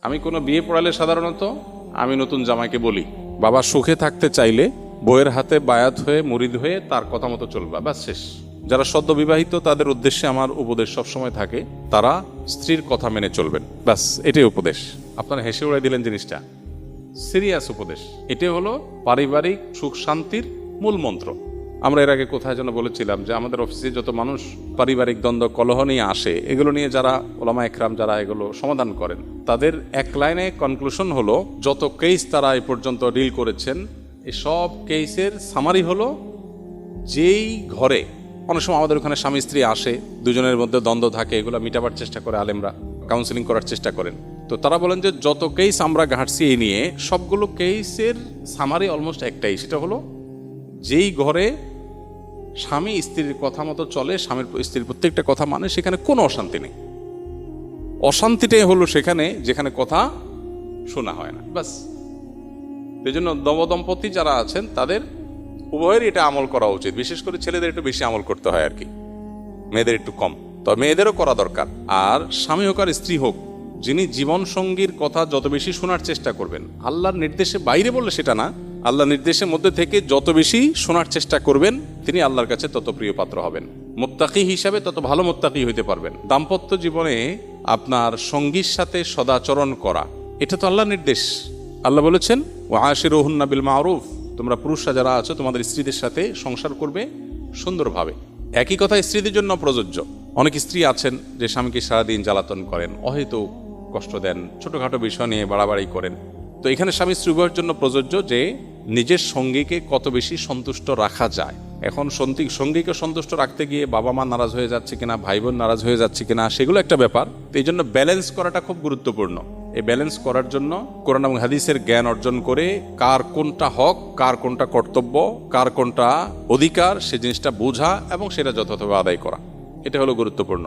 আমি কোনো বিয়ে পড়ালে সাধারণত আমি নতুন জামাইকে বলি, বাবা সুখে থাকতে চাইলে বউয়ের হাতে বায়াত হয়ে মুরিদ হয়ে তার কথা মতো চলবা, ব্যাস শেষ। যারা সদ্য বিবাহিত তাদের উদ্দেশ্যে আমার উপদেশ সবসময় থাকে, তারা স্ত্রীর কথা মেনে চলবেন, ব্যাস এটাই উপদেশ। আপনারা হেসে উড়াই দিলেন জিনিসটা, সিরিয়াস উপদেশ। এটাই হলো পারিবারিক সুখ শান্তির মূল মন্ত্র। আমরা এর আগে কোথায় যেন বলেছিলাম যে আমাদের অফিসে যত মানুষ পারিবারিক দ্বন্দ্ব কলহ নিয়ে আসে, এগুলো নিয়ে যারা ওলামা একরাম যারা এগুলো সমাধান করেন, তাদের এক লাইনে কনক্লুশন হলো, যত কেস তারা এই পর্যন্ত ডিল করেছেন, এই সব কেসের সামারি হলো, যেই ঘরে অনেক সময় আমাদের ওখানে স্বামী স্ত্রী আসে, দুজনের মধ্যে দ্বন্দ্ব থাকে, এগুলো মিটাবার চেষ্টা করে আলেমরা, কাউন্সিলিং করার চেষ্টা করেন। তো তারা বলেন যে যত কেস আমরা ঘাটছি এই নিয়ে, সবগুলো কেসের সামারি অলমোস্ট একটাই, সেটা হলো যেই ঘরে স্বামী স্ত্রীর কথা মতো চলে, স্বামীর স্ত্রীর প্রত্যেকটা কথা মানে, সেখানে কোনো অশান্তি নেই। অশান্তিটাই হলো সেখানে যেখানে কথা শোনা হয় না, বাস। এই জন্য নবদম্পতি যারা আছেন তাদের উভয়ের এটা আমল করা উচিত। বিশেষ করে ছেলেদের একটু বেশি আমল করতে হয় আর কি, মেয়েদের একটু কম, তবে মেয়েদেরও করা দরকার। আর স্বামী হোক আর স্ত্রী হোক, যিনি জীবন সঙ্গীর কথা যত বেশি শোনার চেষ্টা করবেন, আল্লাহর নির্দেশে বাইরে বললে সেটা না, আল্লাহর নির্দেশের মধ্যে থেকে যত বেশি শোনার চেষ্টা করবেন, তিনি আল্লাহর কাছে তত প্রিয় পাত্র হবেন। মুত্তাকি হিসাবে তত ভালো মুত্তাকি হইতে পারবেন। দাম্পত্য জীবনে আপনার সঙ্গীর সাথে সদাচরণ করা, এটা তো আল্লাহর নির্দেশ। আল্লাহ বলেছেন, ওয়া আশিরুহুন্না বিল মারুফ, তোমরা পুরুষরা যারা আছো তোমাদের স্ত্রীদের সাথে সংসার করবে সুন্দরভাবে। একই কথা স্ত্রীদের জন্য প্রযোজ্য। অনেক স্ত্রী আছেন যে স্বামীকে সারাদিন জ্বালাতন করেন, অহেতুক কষ্ট দেন, ছোটখাটো বিষয় নিয়ে বাড়াবাড়ি করেন। তো এখানে স্বামী স্ত্রী উভয়ের জন্য প্রযোজ্য যে নিজের সঙ্গীকে কত বেশি সন্তুষ্ট রাখা যায়। এখন সঙ্গীকে সন্তুষ্ট রাখতে গিয়ে বাবা মা নারাজ হয়ে যাচ্ছে কিনা, ভাই বোন নারাজ হয়ে যাচ্ছে কিনা, সেগুলো একটা ব্যাপার। তো এই জন্য ব্যালেন্স করাটা খুব গুরুত্বপূর্ণ। এই ব্যালেন্স করার জন্য কোরআন এবং হাদিসের জ্ঞান অর্জন করে কার কোনটা হক, কার কোনটা কর্তব্য, কার কোনটা অধিকার, সে জিনিসটা বোঝা এবং সেটা যথাযথভাবে আদায় করা, এটা হলো গুরুত্বপূর্ণ।